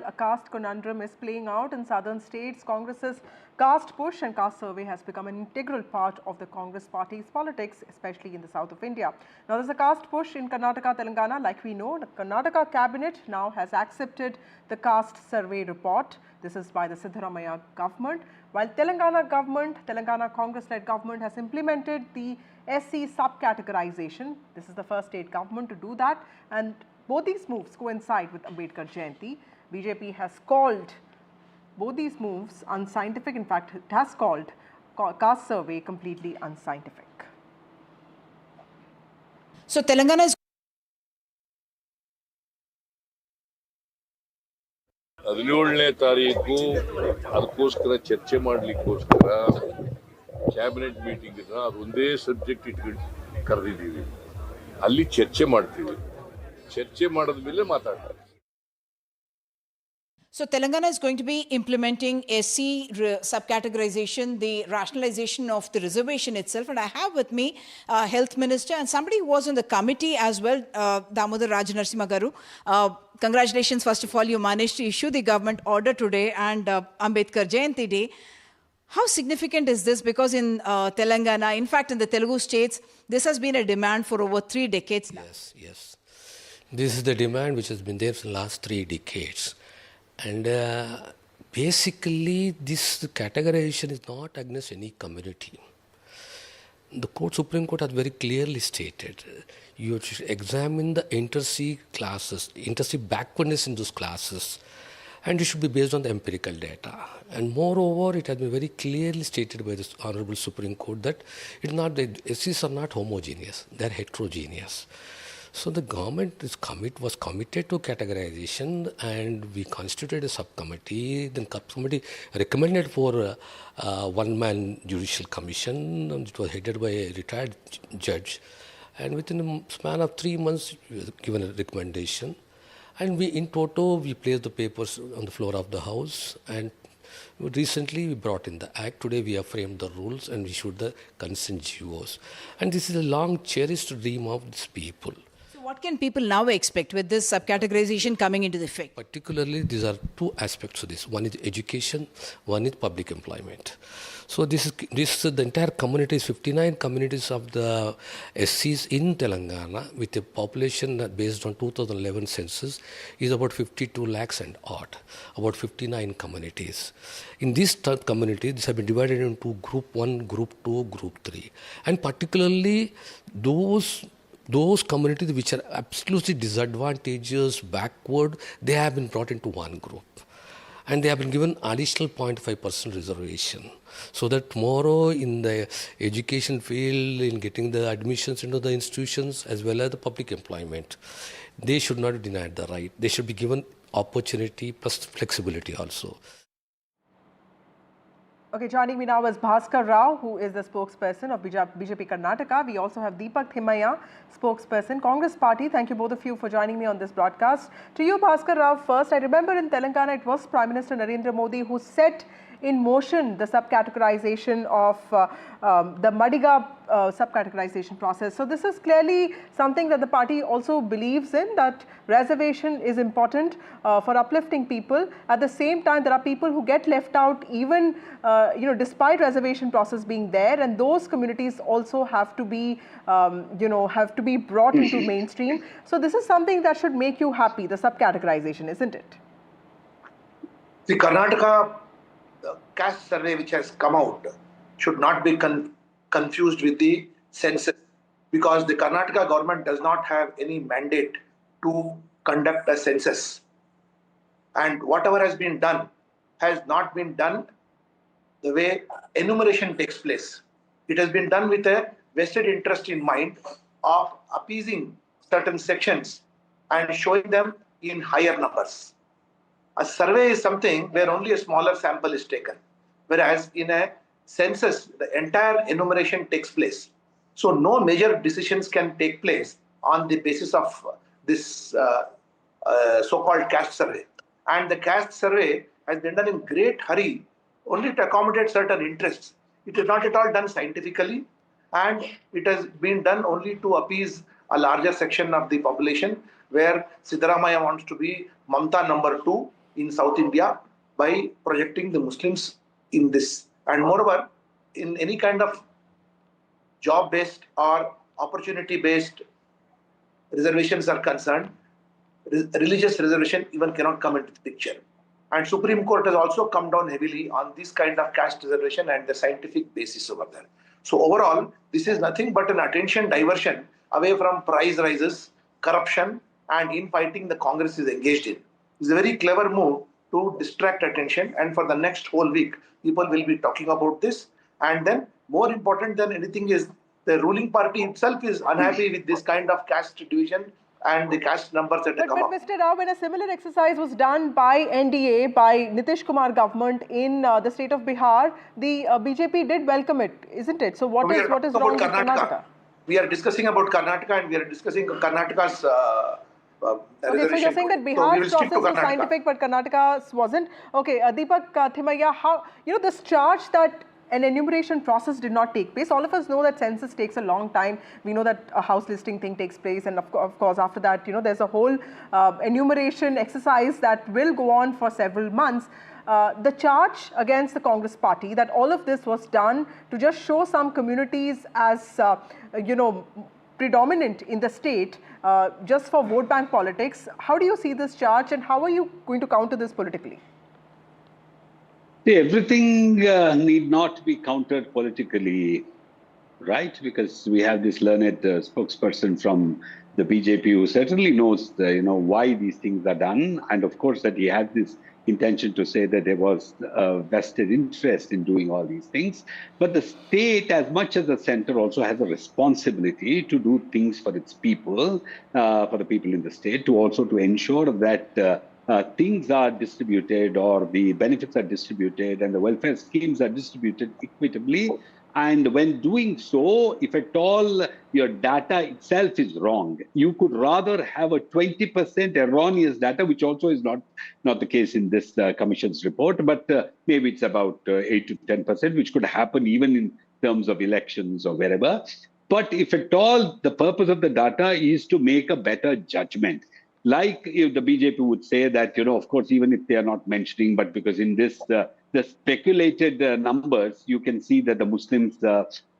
A caste conundrum is playing out in southern states. Congress's caste push and caste survey has become an integral part of the Congress party's politics, especially in the south of India. Now, there's a caste push in Karnataka, Telangana. Like we know, the Karnataka cabinet now has accepted the caste survey report. This is by the Siddaramaiah government. While Telangana Congress-led government has implemented the SC subcategorization. This is the first state government to do that. And both these moves coincide with Ambedkar Jayanti. BJP has called both these moves unscientific. In fact, it has called caste survey completely unscientific. So Telangana is 17ನೇ ತಾರೀಕು ಅದಕ್ಕೋಸ್ಕರ ಚರ್ಚೆ ಮಾಡಲಿಕ್ಕೋಸ್ಕರ cabinet meeting ಅದೊಂದೇ subject ಇಟ್ಕೊಂಡು ಕರೆದಿದ್ದೀವಿ. ಅಲ್ಲಿ ಚರ್ಚೆ ಮಾಡ್ತೀವಿ. ಚರ್ಚೆ ಮಾಡಿದ ಮೇಲೆ ಮಾತಾಡ್ತಾರೆ. So Telangana is going to be implementing SC subcategorization, the rationalization of the reservation itself. And I have with me Health Minister and somebody who was on the committee as well, Damodar Rajanarasimha Garu. Congratulations, first of all, you managed to issue the government order today and Ambedkar Jayanti Day. How significant is this? Because in Telangana, in fact, in the Telugu states, this has been a demand for over 3 decades now. Yes. This is the demand which has been there for the last 3 decades. And basically, this categorization is not against any community. The Supreme Court has very clearly stated you should examine the inter-C classes, inter-C backwardness in those classes, and it should be based on the empirical data. And moreover, it has been very clearly stated by the Honorable Supreme Court that it's not the SCs are not homogeneous; they are heterogeneous. So the government was committed to categorization, and we constituted a subcommittee. Then subcommittee recommended for one-man judicial commission. It was headed by a retired judge, and within a span of 3 months, we were given a recommendation. And in toto, we placed the papers on the floor of the house, and recently we brought in the act. Today we have framed the rules and we issued the consent GOs. And this is a long cherished dream of these people. What can people now expect with this subcategorization coming into effect? Particularly, these are 2 aspects to this. One is education, one is public employment. So this is the entire community is 59 communities of the SCs in Telangana with a population based on 2011 census is about 52 lakhs and odd, about 59 communities. In these communities, these have been divided into Group 1, Group 2, Group 3. And particularly those communities which are absolutely disadvantageous, backward, they have been brought into one group. And they have been given additional 0.5% reservation. So that tomorrow in the education field, in getting the admissions into the institutions as well as the public employment, they should not be denied the right. They should be given opportunity plus flexibility also. Okay, joining me now is Bhaskar Rao, who is the spokesperson of BJP Karnataka. We also have Deepak Thimaiya, spokesperson, Congress Party. Thank you both of you for joining me on this broadcast. To you, Bhaskar Rao, first, I remember in Telangana, it was Prime Minister Narendra Modi who set in motion the subcategorization of the Madiga subcategorization process. So this is clearly something that the party also believes in, that reservation is important for uplifting people. At the same time, there are people who get left out even despite reservation process being there, and those communities also have to be brought into mainstream. So this is something that should make you happy, the subcategorization, isn't it? The Karnataka caste survey which has come out should not be confused with the census, because the Karnataka government does not have any mandate to conduct a census. And whatever has been done has not been done the way enumeration takes place. It has been done with a vested interest in mind of appeasing certain sections and showing them in higher numbers. A survey is something where only a smaller sample is taken, whereas in a census, the entire enumeration takes place. So no major decisions can take place on the basis of this so-called caste survey. And the caste survey has been done in great hurry, only to accommodate certain interests. It is not at all done scientifically, and it has been done only to appease a larger section of the population, where Siddaramaiah wants to be Mamta number 2, in South India by projecting the Muslims in this. And moreover, in any kind of job-based or opportunity-based reservations are concerned, religious reservation even cannot come into the picture. And Supreme Court has also come down heavily on this kind of caste reservation and the scientific basis over there. So overall, this is nothing but an attention diversion away from price rises, corruption, and infighting the Congress is engaged in. It's a very clever move to distract attention, and for the next whole week, people will be talking about this. And then, more important than anything is the ruling party itself is unhappy with this kind of caste division and the caste numbers that come up. But Mr. Rao, when a similar exercise was done by NDA, by Nitish Kumar government in the state of Bihar, the BJP did welcome it, isn't it? So what is wrong with Karnataka? We are discussing about Karnataka, and we are discussing Karnataka's okay, so you're saying that Bihar's process was scientific, but Karnataka's wasn't. Okay, Deepak Thimaiya, how, this charge that an enumeration process did not take place. All of us know that census takes a long time. We know that a house listing thing takes place, and of course after that, there's a whole enumeration exercise that will go on for several months. The charge against the Congress party that all of this was done to just show some communities as, predominant in the state just for vote bank politics. How do you see this charge, and how are you going to counter this politically? Everything need not be countered politically, right? Because we have this learned spokesperson from the BJP who certainly knows, why these things are done, and of course that he had this intention to say that there was a vested interest in doing all these things. But the state, as much as the center, also has a responsibility to do things for its people, for the people in the state, to ensure that things are distributed, or the benefits are distributed, and the welfare schemes are distributed equitably. And when doing so, if at all your data itself is wrong, you could rather have a 20% erroneous data, which also is not the case in this commission's report, but maybe it's about 8 to 10%, which could happen even in terms of elections or wherever. But if at all the purpose of the data is to make a better judgment, like if the BJP would say that, of course, even if they are not mentioning, but because in this, the speculated numbers, you can see that the Muslims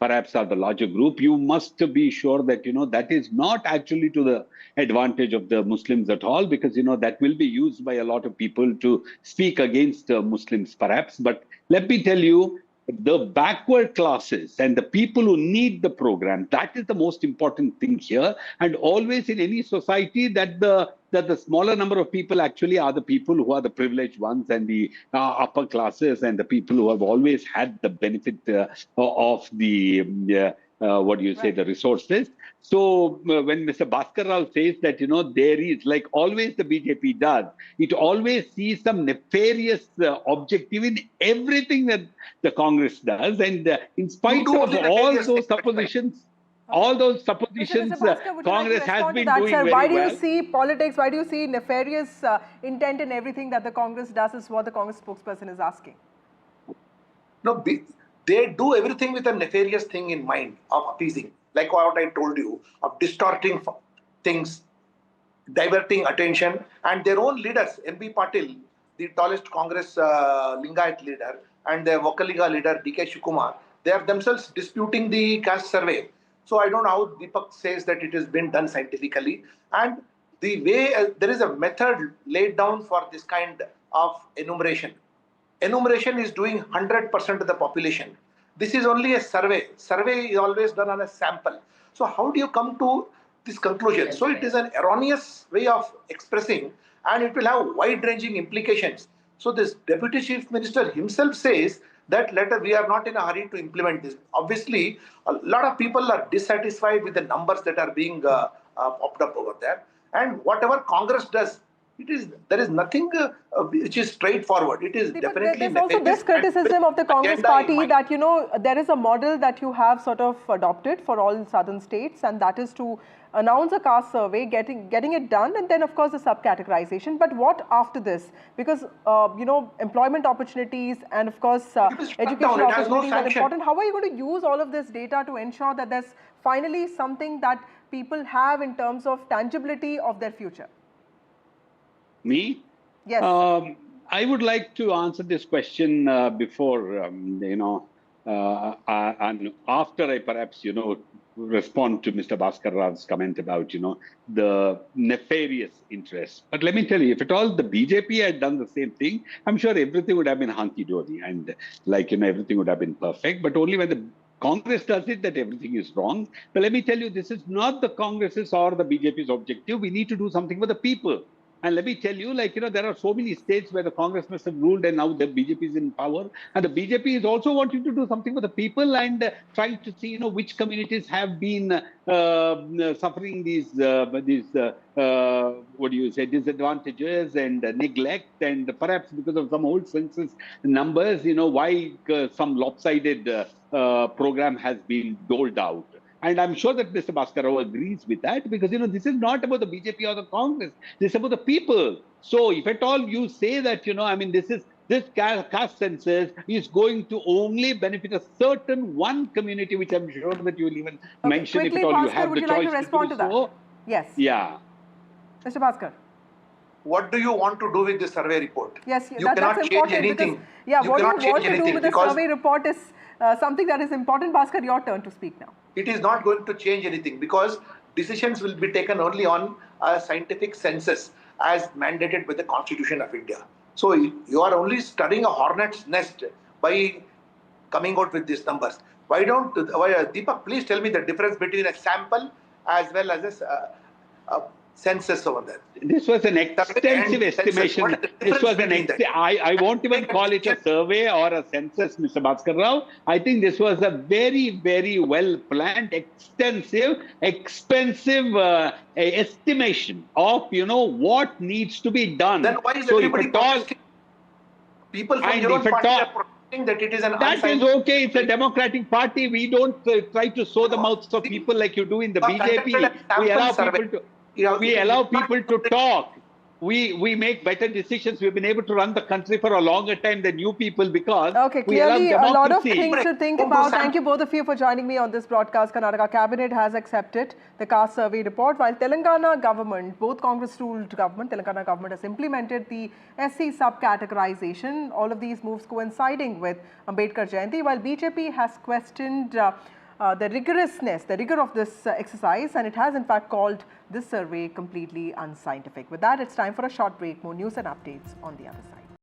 perhaps are the larger group. You must be sure that, that is not actually to the advantage of the Muslims at all, because, that will be used by a lot of people to speak against Muslims, perhaps. But let me tell you, the backward classes and the people who need the program, that is the most important thing here. And always in any society, that the smaller number of people actually are the people who are the privileged ones, and the upper classes, and the people who have always had the benefit of the the resources. So when Mr. Bhaskar Rao says that, there is, like always the BJP does, it always sees some nefarious objective in everything that the Congress does. And in spite of all those suppositions, Congress has been doing very well. Why do you see politics, why do you see nefarious intent in everything that the Congress does, is what the Congress spokesperson is asking? No, they do everything with a nefarious thing in mind of appeasing, like what I told you, of distorting things, diverting attention, and their own leaders, NB Patil, the tallest Congress Lingayat leader, and the Vakaliga leader, DK Shikumar, they are themselves disputing the caste survey. So I don't know how Deepak says that it has been done scientifically, and the way there is a method laid down for this kind of enumeration. Enumeration is doing 100% of the population. This is only a survey. Survey is always done on a sample. So how do you come to this conclusion? So it is an erroneous way of expressing, and it will have wide-ranging implications. So this Deputy Chief Minister himself says that we are not in a hurry to implement this. Obviously, a lot of people are dissatisfied with the numbers that are being popped up over there. And whatever Congress does, there is nothing which is straightforward. It is definitely. There's also this criticism of the Congress party that, there is a model that you have sort of adopted for all southern states, and that is to announce a caste survey, getting it done, and then of course the subcategorization. But what after this? Because employment opportunities and of course education opportunities are important. How are you going to use all of this data to ensure that there's finally something that people have in terms of tangibility of their future? Me? Yes. I would like to answer this question before, and after I perhaps, respond to Mr. Bhaskar Rao's comment about, the nefarious interests. But let me tell you, if at all the BJP had done the same thing, I'm sure everything would have been hunky-dory and everything would have been perfect. But only when the Congress does it that everything is wrong. But let me tell you, this is not the Congress's or the BJP's objective. We need to do something for the people. And let me tell you, there are so many states where the Congress must have ruled and now the BJP is in power. And the BJP is also wanting to do something for the people and trying to see, which communities have been suffering these disadvantages and neglect. And perhaps because of some old census numbers, why some lopsided program has been doled out. And I'm sure that Mr. Bhaskar Rao agrees with that because, this is not about the BJP or the Congress. This is about the people. So if at all you say that, this caste census is going to only benefit a certain one community, which I'm sure that you will even mention quickly, if at all Bhaskar, you have would the you choice like to respond to that? So. Yes. Yeah. Mr. Bhaskar. What do you want to do with the survey report? Yes, you cannot that's change important anything. Because, what you want to do with the because survey report is something that is important. Bhaskar, your turn to speak now. It is not going to change anything because decisions will be taken only on a scientific census as mandated by the Constitution of India. So you are only studying a hornet's nest by coming out with these numbers. Why don't, Deepak, please tell me the difference between a sample as well as a census over there. This was an extensive estimation. This was I won't even call it a survey or a census, Mr. Bhaskar Rao. I think this was a very, very well planned, extensive, expensive estimation of, what needs to be done. Then why is everybody protesting? People from your own party are protesting that it is an That is okay. It's a democratic party. We don't try to sow the mouths of people like you do in the BJP. We allow people to talk. We make better decisions. We've been able to run the country for a longer time than you people because we allow democracy. A lot of things to think about. Thank you both of you for joining me on this broadcast. Karnataka Cabinet has accepted the caste survey report, while Telangana government, both Congress-ruled government, Telangana government has implemented the SC subcategorization. All of these moves coinciding with Ambedkar Jayanti, while BJP has questioned the rigor of this exercise, and it has in fact called this survey completely unscientific. With that, it's time for a short break. More news and updates on the other side.